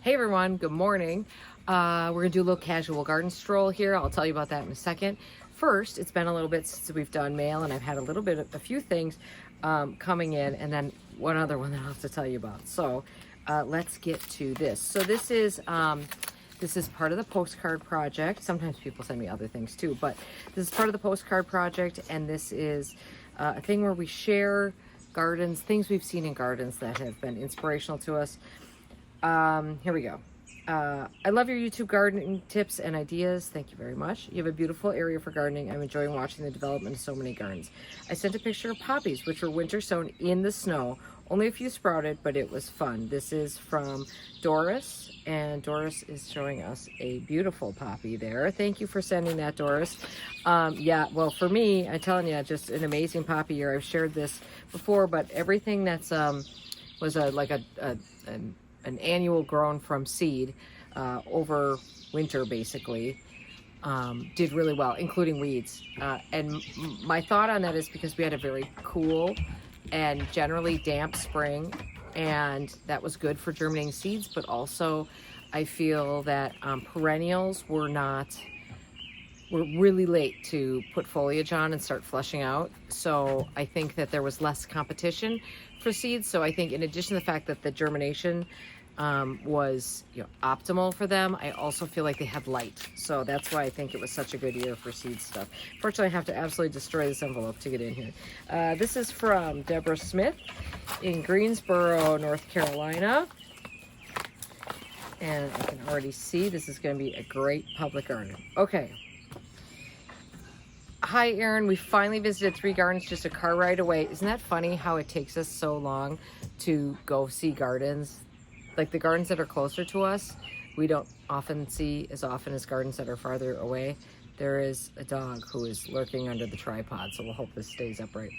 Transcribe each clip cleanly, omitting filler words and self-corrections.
Hey everyone, good morning. We're gonna do a little casual garden stroll here. I'll tell you about that in a second. First, it's been a little bit since we've done mail, and I've had a few things coming in, and then one other one that I'll have to tell you about. So let's get to this. So this is part of the postcard project. Sometimes people send me other things too, but this is part of the postcard project, and this is a thing where we share gardens, things we've seen in gardens that have been inspirational to us. Here we go. I love your YouTube gardening tips and ideas. Thank you very much. You have a beautiful area for gardening. I'm enjoying watching the development of so many gardens. I sent a picture of poppies, which were winter sown in the snow. Only a few sprouted, but it was fun. This is from Doris, and Doris is showing us a beautiful poppy there. Thank you for sending that, Doris. Yeah, well, for me, I'm telling you, just an amazing poppy year. I've shared this before, but everything that's was an annual grown from seed over winter, basically, did really well, including weeds. And my thought on that is because we had a very cool and generally damp spring, and that was good for germinating seeds, but also I feel that perennials were really late to put foliage on and start flushing out. So I think that there was less competition for seeds. So I think in addition to the fact that the germination was optimal for them, I also feel like they had light. So that's why I think it was such a good year for seed stuff. Fortunately, I have to absolutely destroy this envelope to get in here. This is from Deborah Smith in Greensboro, North Carolina. And I can already see this is going to be a great public garden. Okay. Hi, Erin. We finally visited 3 gardens just a car ride away. Isn't that funny how it takes us so long to go see gardens? Like the gardens that are closer to us, we don't often see as often as gardens that are farther away. There is a dog who is lurking under the tripod, so we'll hope this stays upright.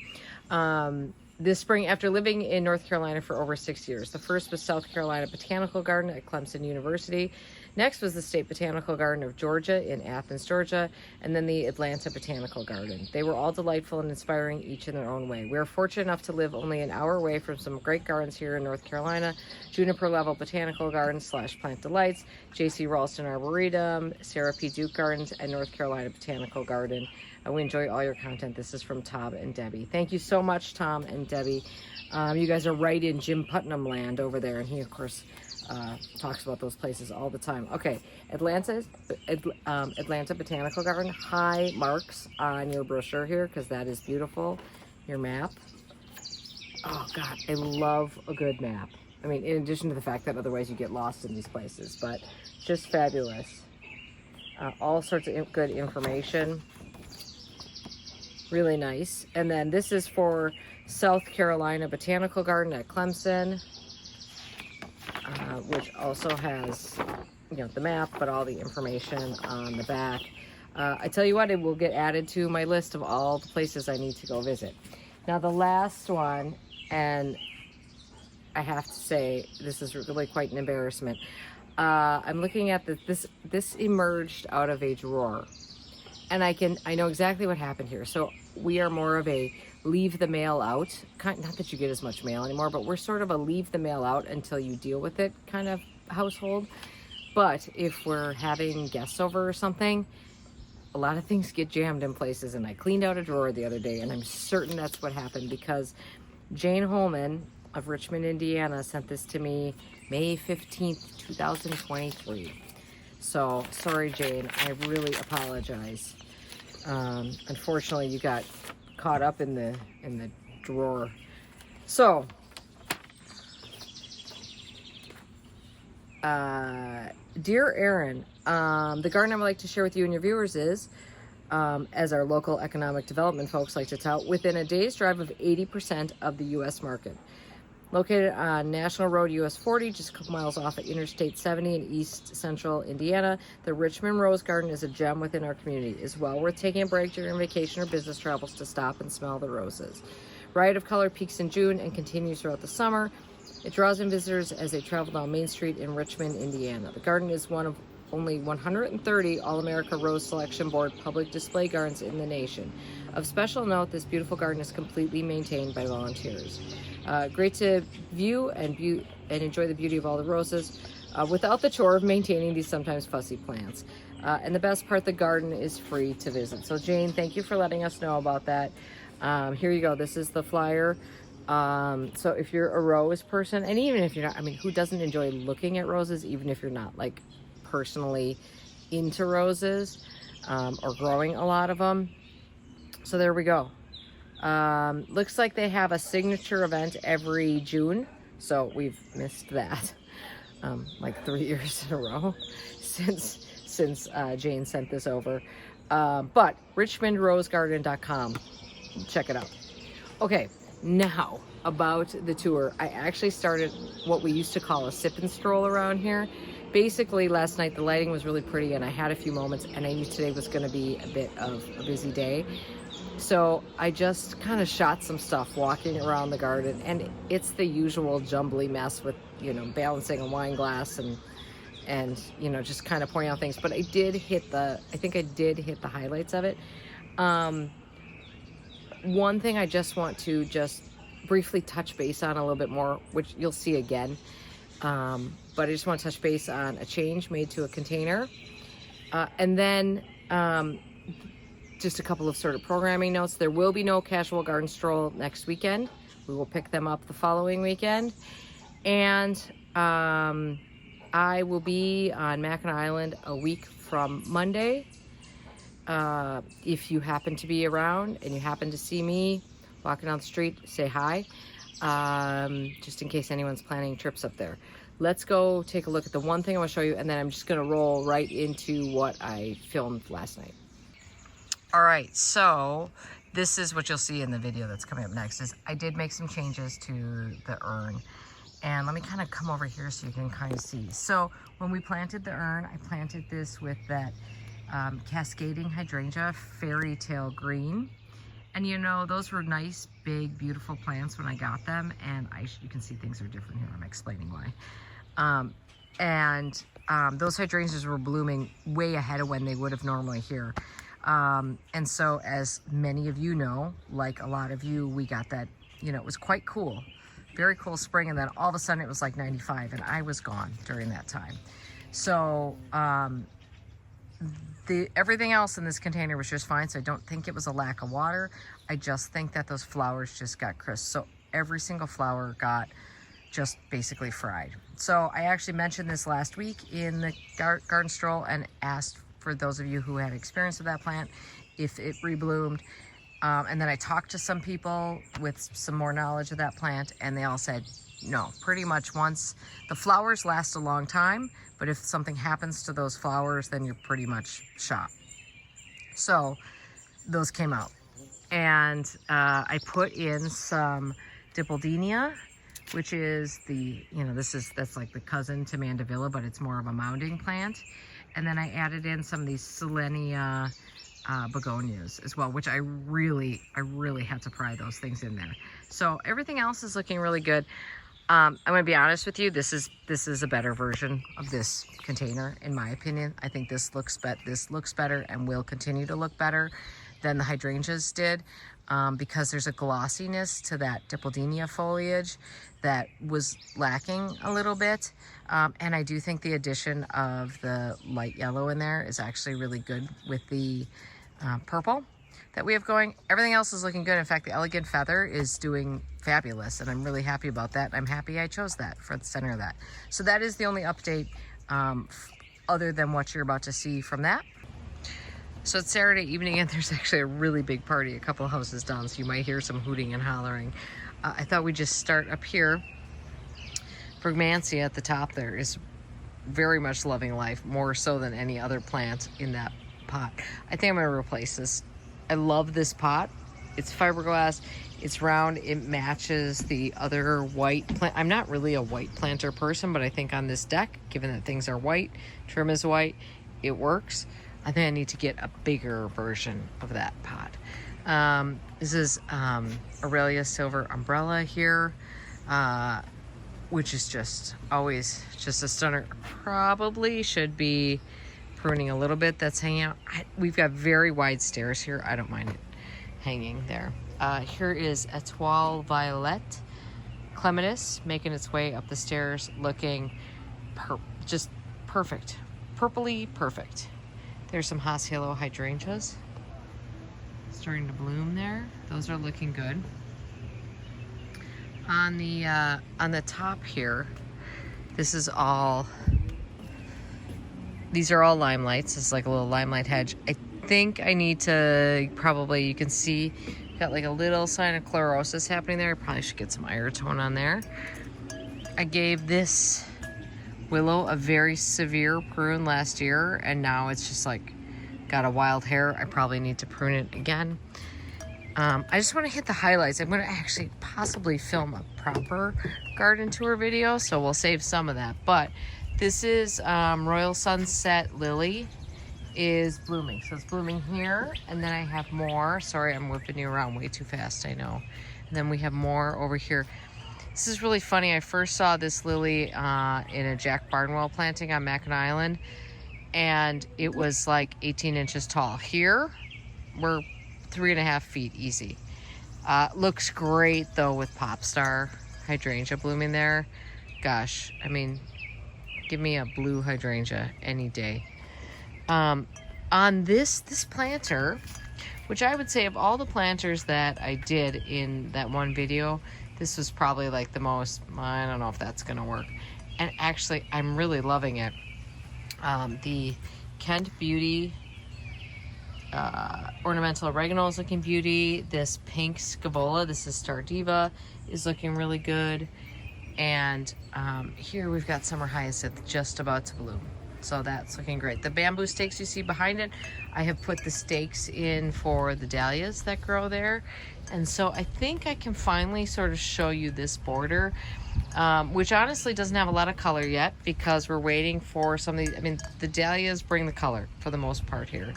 This spring, after living in North Carolina for over 6 years, the first was South Carolina Botanical Garden at Clemson University. Next was the State Botanical Garden of Georgia in Athens, Georgia, and then the Atlanta Botanical Garden. They were all delightful and inspiring, each in their own way. We are fortunate enough to live only an hour away from some great gardens here in North Carolina: Juniper Level Botanical Garden / Plant Delights, J.C. Ralston Arboretum, Sarah P. Duke Gardens, and North Carolina Botanical Garden. We enjoy all your content. This is from Tom and Debbie. Thank you so much, Tom and Debbie. You guys are right in Jim Putnam land over there, and he, of course, talks about those places all the time. Okay, Atlanta Botanical Garden. High marks on your brochure here, because that is beautiful. Your map. Oh, God, I love a good map. I mean, in addition to the fact that otherwise you get lost in these places, but just fabulous. All sorts of good information. Really nice. And then this is for South Carolina Botanical Garden at Clemson, which also has, the map, but all the information on the back. I tell you what, it will get added to my list of all the places I need to go visit. Now the last one, and I have to say, this is really quite an embarrassment. I'm looking at this emerged out of a drawer. And I know exactly what happened here. So we are more of a leave the mail out, not that you get as much mail anymore, but we're sort of a leave the mail out until you deal with it kind of household. But if we're having guests over or something, a lot of things get jammed in places. And I cleaned out a drawer the other day, and I'm certain that's what happened, because Jane Holman of Richmond, Indiana sent this to me May 15th, 2023. So sorry, Jane, I really apologize. Unfortunately, you got caught up in the drawer. So, dear Erin, the garden I would like to share with you and your viewers is, as our local economic development folks like to tout, within a day's drive of 80% of the U.S. market. Located on National Road US 40, just a couple miles off at Interstate 70 in East Central Indiana, the Richmond Rose Garden is a gem within our community. It's well worth taking a break during vacation or business travels to stop and smell the roses. Riot of Color peaks in June and continues throughout the summer. It draws in visitors as they travel down Main Street in Richmond, Indiana. The garden is one of only 130 All-America Rose Selection Board public display gardens in the nation. Of special note, this beautiful garden is completely maintained by volunteers. Great to view and enjoy the beauty of all the roses. without the chore of maintaining these sometimes fussy plants. And the best part, the garden is free to visit. So Jane, thank you for letting us know about that. Here you go. This is the flyer. So if you're a rose person, and even if you're not, I mean, who doesn't enjoy looking at roses, even if you're not like personally into roses, or growing a lot of them. So there we go. Looks like they have a signature event every June. So we've missed that, like 3 years in a row since Jane sent this over. But richmondrosegarden.com, check it out. Okay, now about the tour. I actually started what we used to call a sip and stroll around here. Basically, last night the lighting was really pretty and I had a few moments, and I knew today was going to be a bit of a busy day. So I just kind of shot some stuff walking around the garden, and it's the usual jumbly mess with, you know, balancing a wine glass and you know, just kind of pointing out things. But I think I did hit the highlights of it. One thing I just want to briefly touch base on a little bit more, which you'll see again. But I just want to touch base on a change made to a container. And then just a couple of sort of programming notes. There will be no casual garden stroll next weekend. We will pick them up the following weekend. And I will be on Mackinac Island a week from Monday. If you happen to be around and you happen to see me walking down the street, say hi. Just in case anyone's planning trips up there. Let's go take a look at the one thing I want to show you, and then I'm just going to roll right into what I filmed last night. All right, so this is what you'll see in the video that's coming up next. Is I did make some changes to the urn, and let me kind of come over here so you can kind of see. So when we planted the urn, I planted this with that cascading hydrangea, fairy tale green. And you know, those were nice, big, beautiful plants when I got them. And you can see things are different here. I'm explaining why. Those hydrangeas were blooming way ahead of when they would have normally here. And so as many of you know, like a lot of you, we got that, you know, it was quite cool. Very cool spring. And then all of a sudden it was like 95 and I was gone during that time. So, everything else in this container was just fine, so I don't think it was a lack of water. I just think that those flowers just got crisp. So every single flower got just basically fried. So I actually mentioned this last week in the garden stroll and asked for those of you who had experience with that plant if it rebloomed. And then I talked to some people with some more knowledge of that plant, and they all said, no, pretty much once the flowers last a long time, but if something happens to those flowers, then you're pretty much shot. So those came out, and I put in some Dippledinia, which is the, you know, that's like the cousin to Mandevilla, but it's more of a mounding plant. And then I added in some of these Selenia begonias as well, which I really had to pry those things in there. So everything else is looking really good. I'm going to be honest with you. This is a better version of this container, in my opinion. I think this looks better and will continue to look better than the hydrangeas did, because there's a glossiness to that Dippledinia foliage that was lacking a little bit. And I do think the addition of the light yellow in there is actually really good with the purple that we have going. Everything else is looking good. In fact, the elegant feather is doing fabulous, and I'm really happy about that. I'm happy I chose that for the center of that. So that is the only update other than what you're about to see from that. So it's Saturday evening, and there's actually a really big party a couple houses down, so you might hear some hooting and hollering. I thought we'd just start up here. Brugmansia at the top there is very much loving life, more so than any other plant in that pot. I think I'm going to replace this. I love this pot. It's fiberglass, it's round, it matches the other white plant. I'm not really a white planter person, but I think on this deck, given that things are white, trim is white, it works. I think I need to get a bigger version of that pot. This is Aurelia Silver Umbrella here, which is just always just a stunner. Probably should be pruning a little bit. That's hanging out. We've got very wide stairs here. I don't mind it hanging there. Here is Etoile Violet Clematis making its way up the stairs, looking just perfect. Purpley perfect. There's some Haas Halo hydrangeas starting to bloom there. Those are looking good. On the top here, these are all limelights. It's like a little limelight hedge. I think I need to probably, you can see, got like a little sign of chlorosis happening there. I probably should get some iron on there. I gave this willow a very severe prune last year, and now it's just like got a wild hair. I probably need to prune it again. I just want to hit the highlights. I'm going to actually possibly film a proper garden tour video, so we'll save some of that. But this is Royal Sunset Lily is blooming. So it's blooming here, and then I have more. Sorry, I'm whipping you around way too fast, I know. And then we have more over here. This is really funny. I first saw this lily in a Jack Barnwell planting on Mackinac Island, and it was like 18 inches tall. Here, we're 3.5 feet easy. Looks great though with Popstar hydrangea blooming there. Gosh, I mean, give me a blue hydrangea any day. On this planter, which I would say of all the planters that I did in that one video, this was probably like the most, I don't know if that's gonna work. And actually, I'm really loving it. The Kent Beauty ornamental oregano is looking beauty. This pink scavola, this is Star Diva, is looking really good. And here we've got summer hyacinth just about to bloom, so that's looking great. The bamboo stakes you see behind it, I have put the stakes in for the dahlias that grow there. And so I think I can finally sort of show you this border, which honestly doesn't have a lot of color yet because we're waiting for some of these. I mean, the dahlias bring the color for the most part here.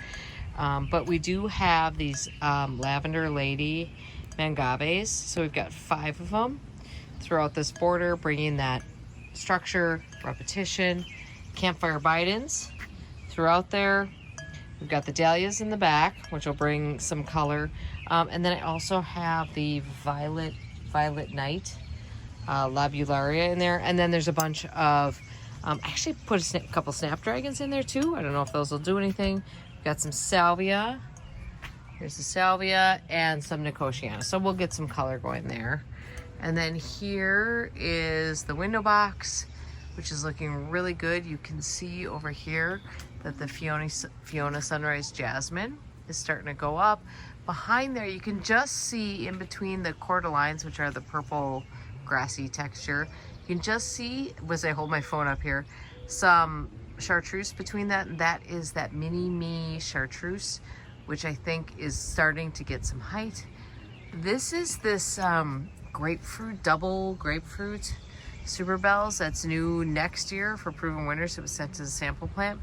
But we do have these Lavender Lady mangaves. So we've got 5 of them throughout this border, bringing that structure, repetition. Campfire Bidens throughout there. We've got the dahlias in the back, which will bring some color. And then I also have the Violet Night Lobularia in there. And then there's a bunch of, I actually put a couple snapdragons in there too. I don't know if those will do anything. We've got some salvia. Here's the salvia and some nicotiana. So we'll get some color going there. And then here is the window box, which is looking really good. You can see over here that the Fiona Sunrise Jasmine is starting to go up. Behind there, you can just see in between the cordylines, which are the purple grassy texture, you can just see, as I hold my phone up here, some chartreuse between that, and that is that mini me chartreuse, which I think is starting to get some height. This is this grapefruit, double grapefruit Super Bells that's new next year for Proven Winners. It was sent to the sample plant.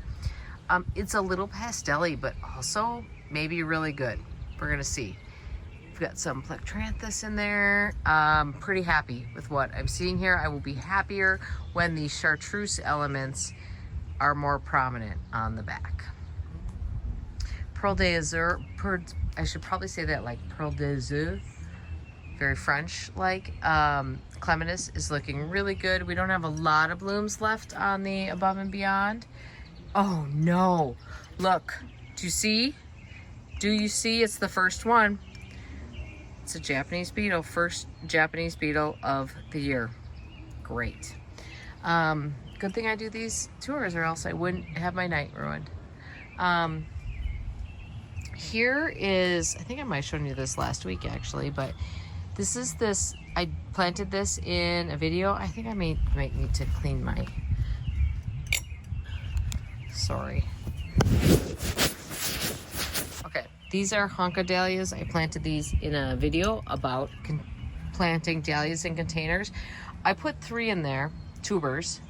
It's a little pastel-y, but also maybe really good. We're gonna see. We've got some Plectranthus in there. Pretty happy with what I'm seeing here. I will be happier when the chartreuse elements are more prominent on the back. Pearl d'Azur, I should probably say that like Pearl d'Azur, very French-like. Clematis is looking really good. We don't have a lot of blooms left on the Above and Beyond. Oh no, look, do you see? Do you see? It's the first one. It's a Japanese beetle, first Japanese beetle of the year. Great. Good thing I do these tours or else I wouldn't have my night ruined. Here is, I think I might have shown you this last week actually, but this is this, I planted this in a video. I think I might need to clean my, sorry. Okay, these are Honka dahlias. I planted these in a video about planting dahlias in containers. I put 3 in there, tubers,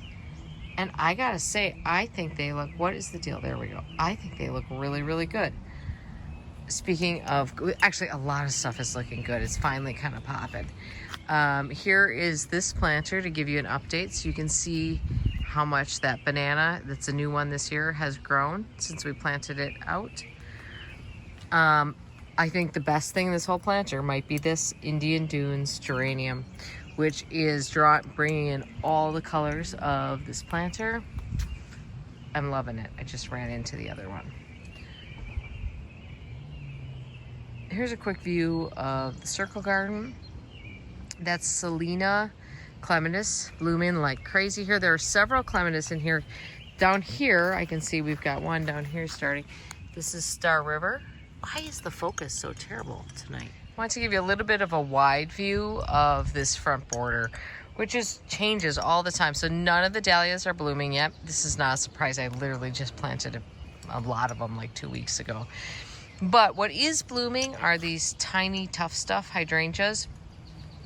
and I gotta say, I think they look, what is the deal? There we go. I think they look really, really good. Speaking of, actually a lot of stuff is looking good. It's finally kind of popping. Here is this planter to give you an update so you can see how much that banana, that's a new one this year, has grown since we planted it out. I think the best thing in this whole planter might be this Indian Dunes geranium, which is bringing in all the colors of this planter. I'm loving it. I just ran into the other one. Here's a quick view of the circle garden. That's Selena clematis blooming like crazy here. There are several clematis in here. Down here, I can see we've got one down here starting. This is Star River. Why is the focus so terrible tonight? I want to give you a little bit of a wide view of this front border, which changes all the time. So none of the dahlias are blooming yet. This is not a surprise. I literally just planted a lot of them like 2 weeks ago. But what is blooming are these tiny tough stuff hydrangeas,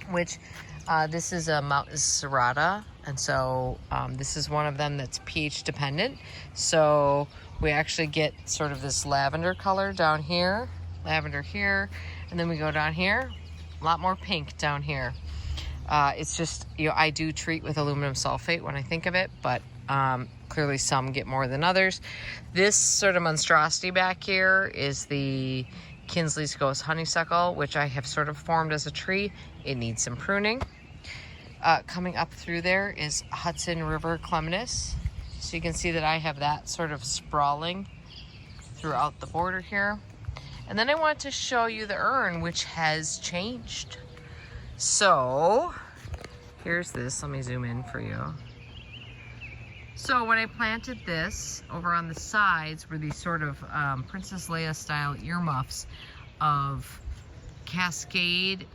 which this is a Mountain Serrata. And so this is one of them that's pH dependent. So we actually get sort of this lavender color down here, lavender here, and then we go down here, a lot more pink down here. It's just, I do treat with aluminum sulfate when I think of it, but clearly some get more than others. This sort of monstrosity back here is the Kinsley's Ghost Honeysuckle, which I have sort of formed as a tree. It needs some pruning. Coming up through there is Hudson River Clematis. So you can see that I have that sort of sprawling throughout the border here. And then I want to show you the urn, which has changed. So here's this. Let me zoom in for you. So when I planted this, over on the sides were these sort of Princess Leia style earmuffs of Cascade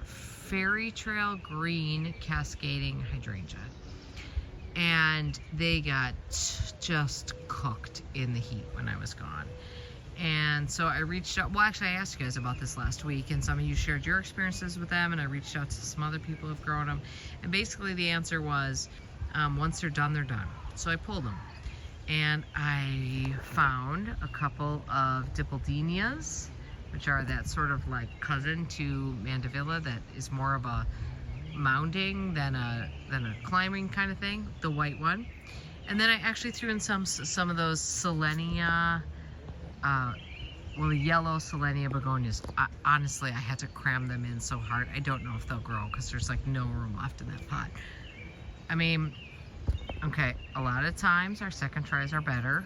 Fairy Trail Green Cascading Hydrangea. And they got just cooked in the heat when I was gone. And so I reached out, well actually I asked you guys about this last week, and some of you shared your experiences with them, and I reached out to some other people who've grown them. And basically the answer was, once they're done, so I pulled them. And I found a couple of Dipaldenias, which are that sort of like cousin to Mandevilla that is more of a mounding than a climbing kind of thing, the white one. And then I actually threw in some of those Selenia, well, yellow Selenia begonias. Honestly, I had to cram them in so hard. I don't know if they'll grow because there's like no room left in that pot. I mean, okay, a lot of times our second tries are better,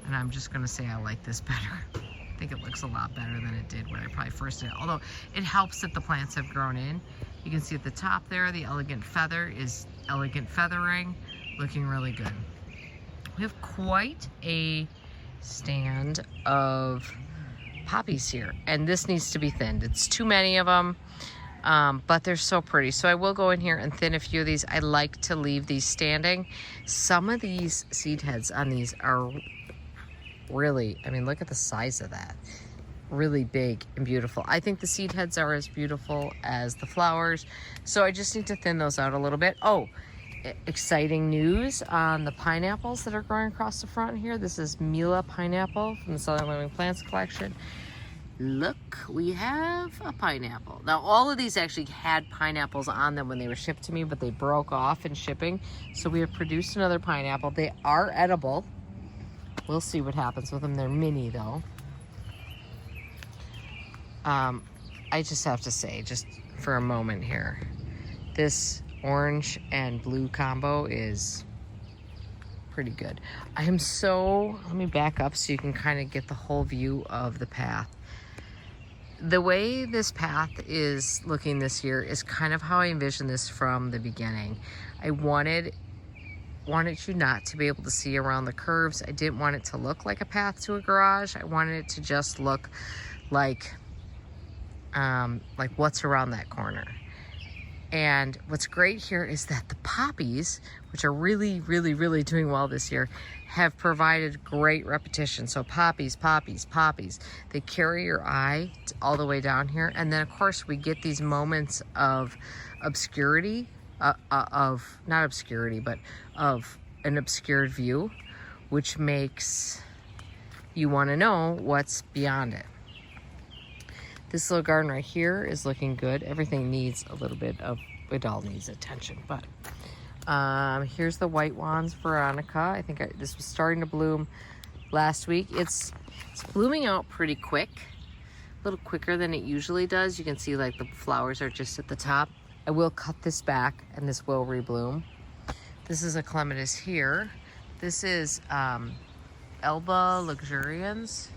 and I'm just gonna say I like this better. I think it looks a lot better than it did when I probably first did it. Although it helps that the plants have grown in. You can see at the top there, the elegant feather is elegant feathering, looking really good. We have quite a stand of poppies here, and this needs to be thinned. It's too many of them, but they're so pretty. So I will go in here and thin a few of these. I like to leave these standing. Some of these seed heads on these are really, I mean, look at the size of that. Really big and beautiful. I think the seed heads are as beautiful as the flowers. So I just need to thin those out a little bit. Oh, exciting news on the pineapples that are growing across the front here. This is Mila pineapple from the Southern Living Plants collection. Look, we have a pineapple. Now, all of these actually had pineapples on them when they were shipped to me, but they broke off in shipping. So we have produced another pineapple. They are edible. We'll see what happens with them. They're mini though. I just have to say, just for a moment here, this orange and blue combo is pretty good. I am so, let me back up so you can kind of get the whole view of the path. The way this path is looking this year is kind of how I envisioned this from the beginning. I wanted you not to be able to see around the curves. I didn't want it to look like a path to a garage. I wanted it to just look like what's around that corner. And what's great here is that the poppies, which are really, really, really doing well this year, have provided great repetition. So poppies, poppies, poppies. They carry your eye all the way down here. And then, of course, we get these moments of obscurity, not obscurity, but of an obscured view, which makes you want to know what's beyond it. This little garden right here is looking good. Everything needs a little bit of, it all needs attention, but here's the white wands Veronica. I think this was starting to bloom last week. It's blooming out pretty quick, a little quicker than it usually does. You can see like the flowers are just at the top. I will cut this back and this will rebloom. This is a clematis here This is Elba luxurians,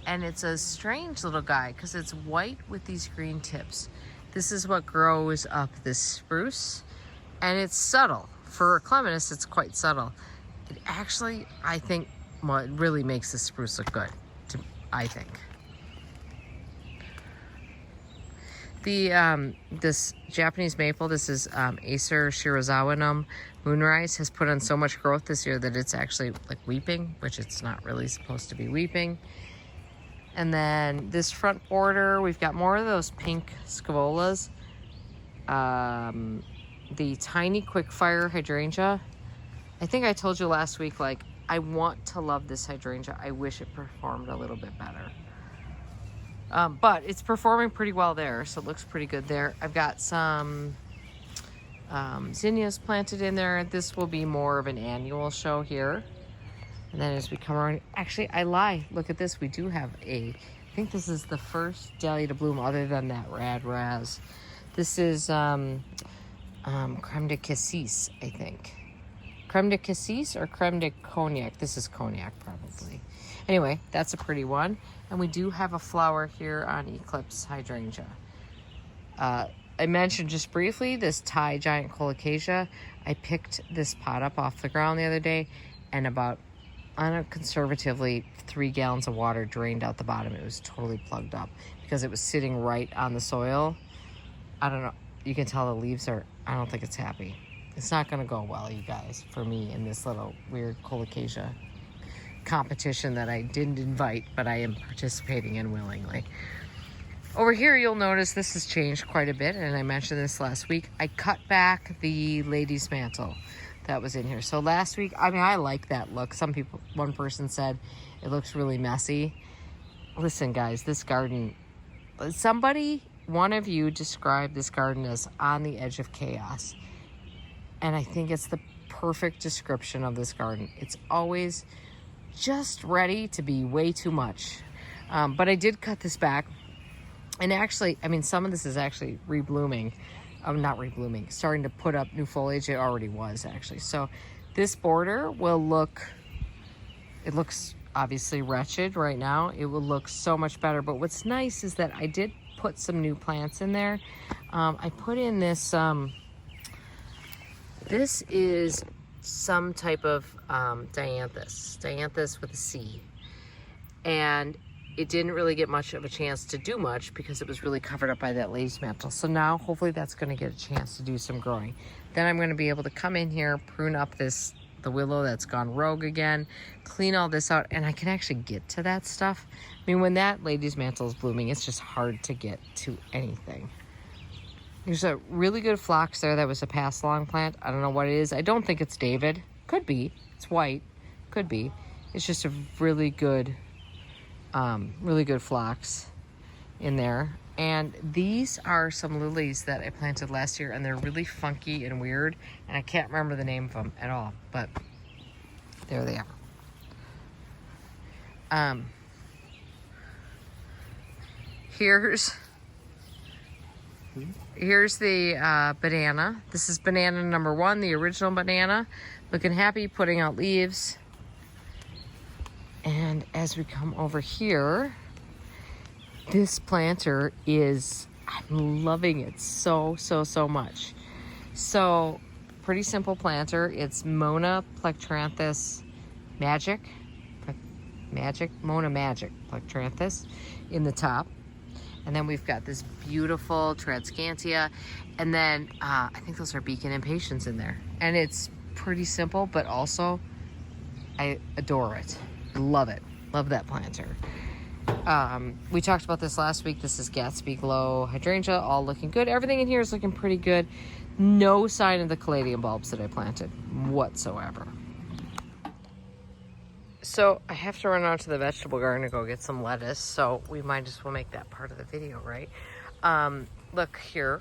and it's a strange little guy because it's white with these green tips. This is what grows up this spruce, and it's subtle. For a clematis, it's quite subtle. It actually, I think, well, it really makes the spruce look good, I think. This Japanese maple, this is Acer Shirazawa Moonrise, has put on so much growth this year that it's actually like weeping, which it's not really supposed to be weeping. And then this front border, we've got more of those pink scaevolas. The tiny quickfire hydrangea. I think I told you last week, like, I want to love this hydrangea. I wish it performed a little bit better. But it's performing pretty well there, so it looks pretty good there. I've got some zinnias planted in there. This will be more of an annual show here. And then as we come around, actually, I lie. Look at this. We do have I think this is the first dahlia to bloom other than that Rad Raz. This is creme de cassis, I think. Creme de cassis or creme de cognac? This is cognac, probably. Anyway, that's a pretty one. And we do have a flower here on Eclipse hydrangea. I mentioned just briefly this Thai giant colocasia. I picked this pot up off the ground the other day, and about, conservatively, 3 gallons of water drained out the bottom. It was totally plugged up because it was sitting right on the soil. I don't know. You can tell the leaves are, I don't think it's happy. It's not going to go well, you guys, for me in this little weird colocasia competition that I didn't invite, but I am participating in willingly. Over here, you'll notice this has changed quite a bit, and I mentioned this last week. I cut back the lady's mantle that was in here. So last week, I mean, I like that look. One person said it looks really messy. Listen, guys, this garden, one of you described this garden as on the edge of chaos. And I think it's the perfect description of this garden. It's always just ready to be way too much. But I did cut this back. And actually, I mean, some of this is actually reblooming. Not reblooming, starting to put up new foliage. It already was, actually. So this border will look, it looks obviously wretched right now. It will look so much better. But what's nice is that I did put some new plants in there. I put in this, this is some type of dianthus with a C. And it didn't really get much of a chance to do much because it was really covered up by that lady's mantle. So now hopefully that's going to get a chance to do some growing. Then I'm going to be able to come in here, prune up the willow that's gone rogue again, clean all this out, and I can actually get to that stuff. I mean, when that lady's mantle is blooming, it's just hard to get to anything. There's a really good phlox there that was a pass-along plant. I don't know what it is. I don't think it's David. Could be. It's white. Could be. It's just a really good phlox in there. And these are some lilies that I planted last year, and they're really funky and weird, and I can't remember the name of them at all, but there they are. Here's the banana. This is banana number 1, the original banana. Looking happy, putting out leaves. And as we come over here, this planter I'm loving it so much. So, pretty simple planter. It's Mona Plectranthus Magic. Mona Magic Plectranthus in the top. And then we've got this beautiful Transcantia. And then I think those are Beacon Impatiens in there. And it's pretty simple, but also I adore it. Love it. Love that planter. We talked about this last week. This is Gatsby Glow Hydrangea, all looking good. Everything in here is looking pretty good. No sign of the caladium bulbs that I planted whatsoever. So I have to run out to the vegetable garden to go get some lettuce, so we might as well make that part of the video, right? Look here,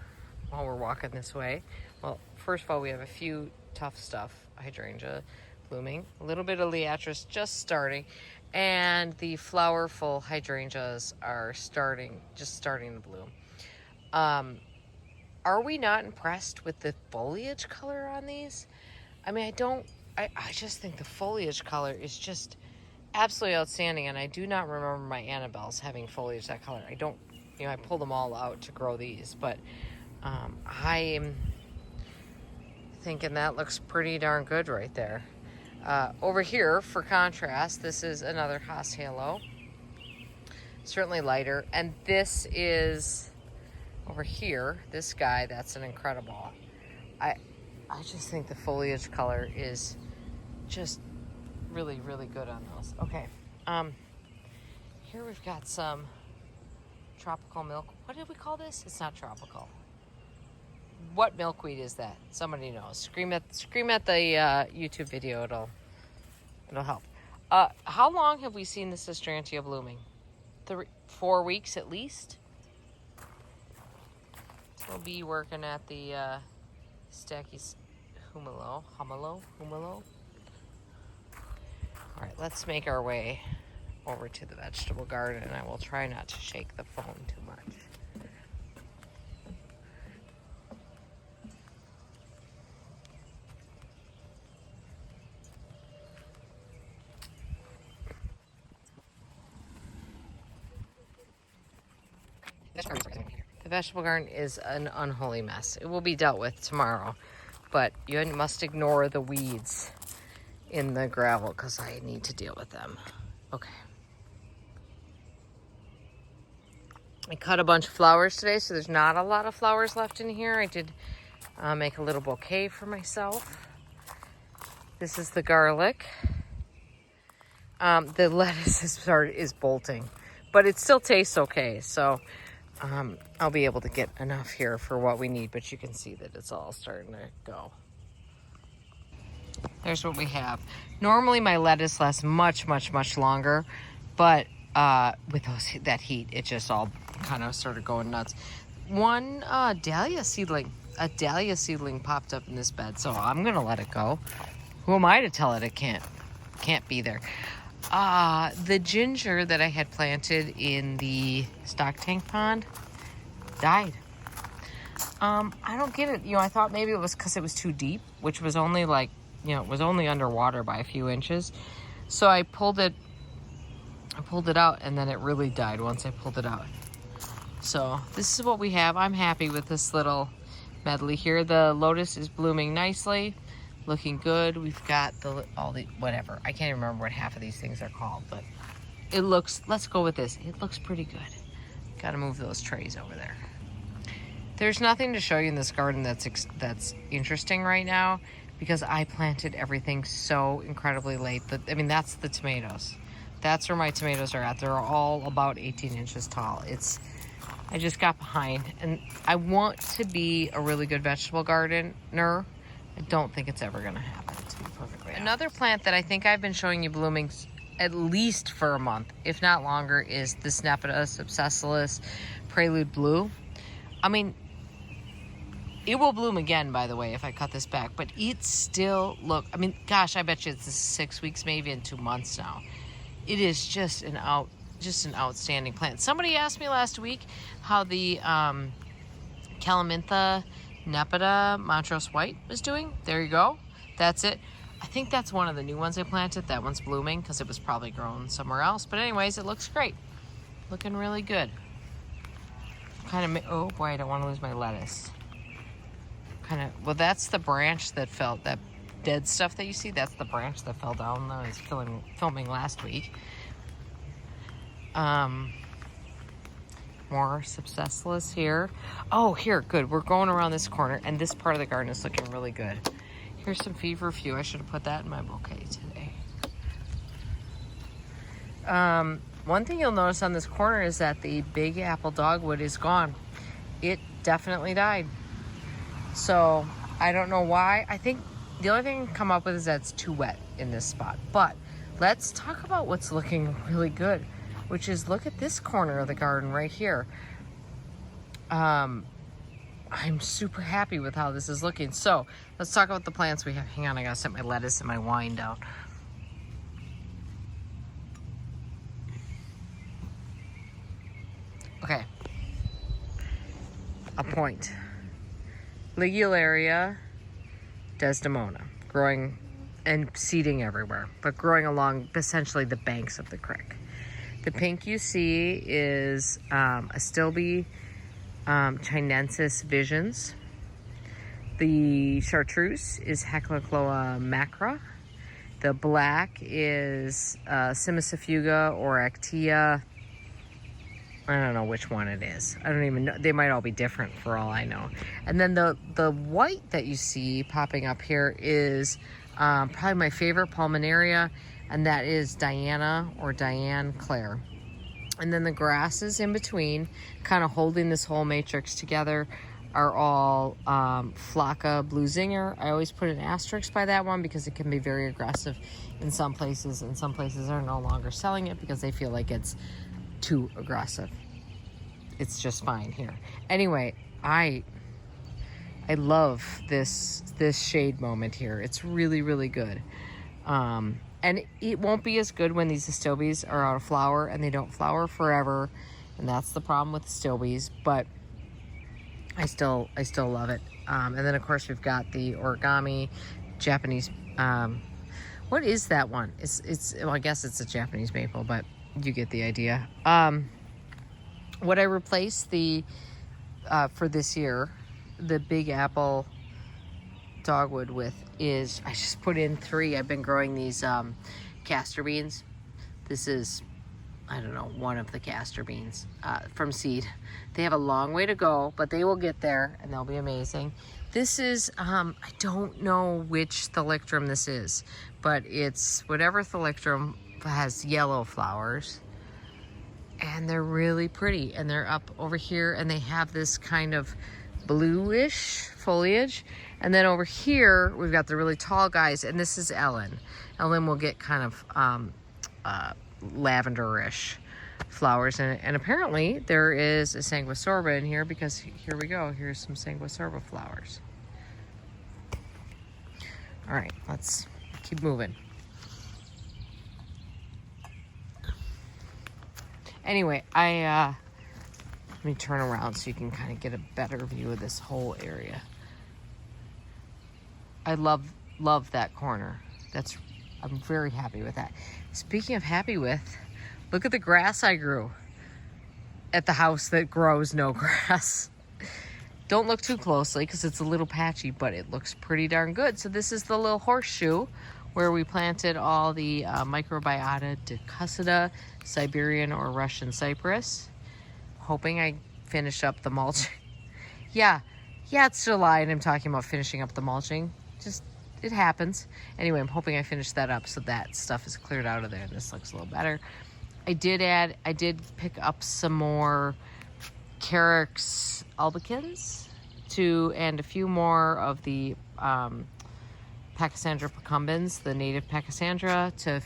while we're walking this way. Well, first of all, we have a few tough stuff hydrangea blooming. A little bit of liatris just starting. And the flowerful hydrangeas are just starting to bloom. Are we not impressed with the foliage color on these? I mean, I just think the foliage color is just absolutely outstanding, and I do not remember my Annabelles having foliage that color. I don't, I pulled them all out to grow these, but I am thinking that looks pretty darn good right there. Over here, for contrast, this is another Haas Halo. Certainly lighter, and this is over here, this guy, that's an incredible. I just think the foliage color is just really, really good on those. Okay, here we've got some tropical milk. What did we call this? It's not tropical. What milkweed is that? Somebody knows. Scream at the YouTube video. It'll help. How long have we seen this Astrantia blooming? 4 weeks at least. So we'll be working at the Stacky's Humalo. All right, let's make our way over to the vegetable garden, and I will try not to shake the phone too much. The vegetable garden is an unholy mess. It will be dealt with tomorrow, but you must ignore the weeds in the gravel because I need to deal with them. Okay. I cut a bunch of flowers today, so there's not a lot of flowers left in here. I did make a little bouquet for myself. This is the garlic. The lettuce is bolting, but it still tastes okay. So I'll be able to get enough here for what we need, but you can see that it's all starting to go. There's what we have. Normally my lettuce lasts much, much, much longer, but with that heat, it just all kind of started going nuts. One dahlia seedling popped up in this bed, so I'm gonna let it go. Who am I to tell it it can't be there? The ginger that I had planted in the stock tank pond died. I don't get it. I thought maybe it was because it was too deep, which was only like, it was only underwater by a few inches. So I pulled it out, and then it really died once I pulled it out. So this is what we have. I'm happy with this little medley here. The lotus is blooming nicely, looking good. We've got all the whatever. I can't even remember what half of these things are called, but it looks, let's go with this. It looks pretty good. Got to move those trays over there. There's nothing to show you in this garden that's interesting right now because I planted everything so incredibly late. That's the tomatoes. That's where my tomatoes are at. They're all about 18 inches tall. I just got behind, and I want to be a really good vegetable gardener. I don't think it's ever going to happen, to be perfectly honest. Another plant that I think I've been showing you blooming at least for a month, if not longer, is this Nepeta subsessilis Prelude Blue. It will bloom again, by the way, if I cut this back, but it still gosh, I bet you it's 6 weeks, maybe in 2 months now. It is just an outstanding plant. Somebody asked me last week how the Calamintha Nepeta Montrose White was doing. There you go. That's it. I think that's one of the new ones I planted. That one's blooming because it was probably grown somewhere else. But anyways, it looks great. Looking really good. Oh boy, I don't want to lose my lettuce. Well, that's the branch that fell, that dead stuff that you see. That's the branch that fell down that I was filming last week. More subsessilis here. Oh, here, good. We're going around this corner, and this part of the garden is looking really good. Here's some feverfew. I should have put that in my bouquet today. One thing you'll notice on this corner is that the big apple dogwood is gone. It definitely died. So I don't know why. I think the only thing I can come up with is that it's too wet in this spot. But let's talk about what's looking really good, which is look at this corner of the garden right here. I'm super happy with how this is looking. So let's talk about the plants we have. Hang on, I gotta set my lettuce and my wine down. Okay. A point. Ligularia Desdemona, growing and seeding everywhere, but growing along essentially the banks of the creek. The pink you see is Astilbe chinensis visions. The chartreuse is Heclocloa macra. The black is Cimicifuga or Actea. I don't know which one it is. I don't even know. They might all be different for all I know. And then the white that you see popping up here is probably my favorite pulmonaria, and that is Diana or Diane Claire. And then the grasses in between, kind of holding this whole matrix together, are all Flocka Blue Zinger. I always put an asterisk by that one because it can be very aggressive in some places, and some places are no longer selling it because they feel like it's too aggressive. It's just fine here. Anyway, I love this shade moment here. It's really, really good. And it won't be as good when these Astilbes are out of flower and they don't flower forever. And that's the problem with Astilbes, but I still love it. And then of course we've got the origami Japanese, what is that one? Well, I guess it's a Japanese maple, but you get the idea. What I replaced for this year, the Big Apple dogwood with is, I just put in 3. I've been growing these castor beans. This is, I don't know, one of the castor beans from seed. They have a long way to go, but they will get there and they'll be amazing. This is, I don't know which thalictrum this is, but it's whatever thalictrum has yellow flowers. And they're really pretty, and they're up over here, and they have this kind of bluish foliage. And then over here we've got the really tall guys, and this is Ellen. Ellen will get kind of lavenderish flowers in it. And apparently there is a sanguisorba in here, because here we go, here's some sanguisorba flowers. All right, let's keep moving. Anyway, let me turn around so you can kind of get a better view of this whole area. I love that corner. I'm very happy with that. Speaking of happy with, look at the grass I grew at the house that grows no grass. Don't look too closely because it's a little patchy, but it looks pretty darn good. So this is the little horseshoe where we planted all the Microbiota decussata, Siberian or Russian cypress. Hoping I finish up the mulching. Yeah, it's July and I'm talking about finishing up the mulching. Just, it happens. Anyway, I'm hoping I finish that up so that stuff is cleared out of there and this looks a little better. I did pick up some more Carex albicans and a few more of the Pachysandra procumbens, the native Pachysandra, to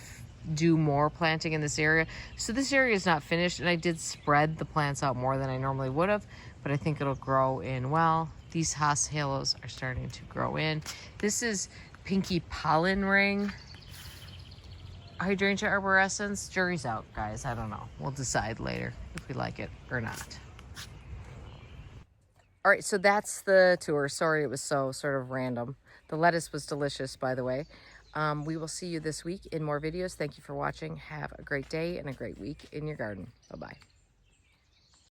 do more planting in this area. So this area is not finished, and I did spread the plants out more than I normally would have, but I think it'll grow in well. These Haas halos are starting to grow in. This is Pinky Pollen Ring Hydrangea arborescens. Jury's out, guys. I don't know. We'll decide later if we like it or not. All right, so that's the tour. Sorry it was so sort of random. The lettuce was delicious, by the way. We will see you this week in more videos. Thank you for watching. Have a great day and a great week in your garden. Bye-bye.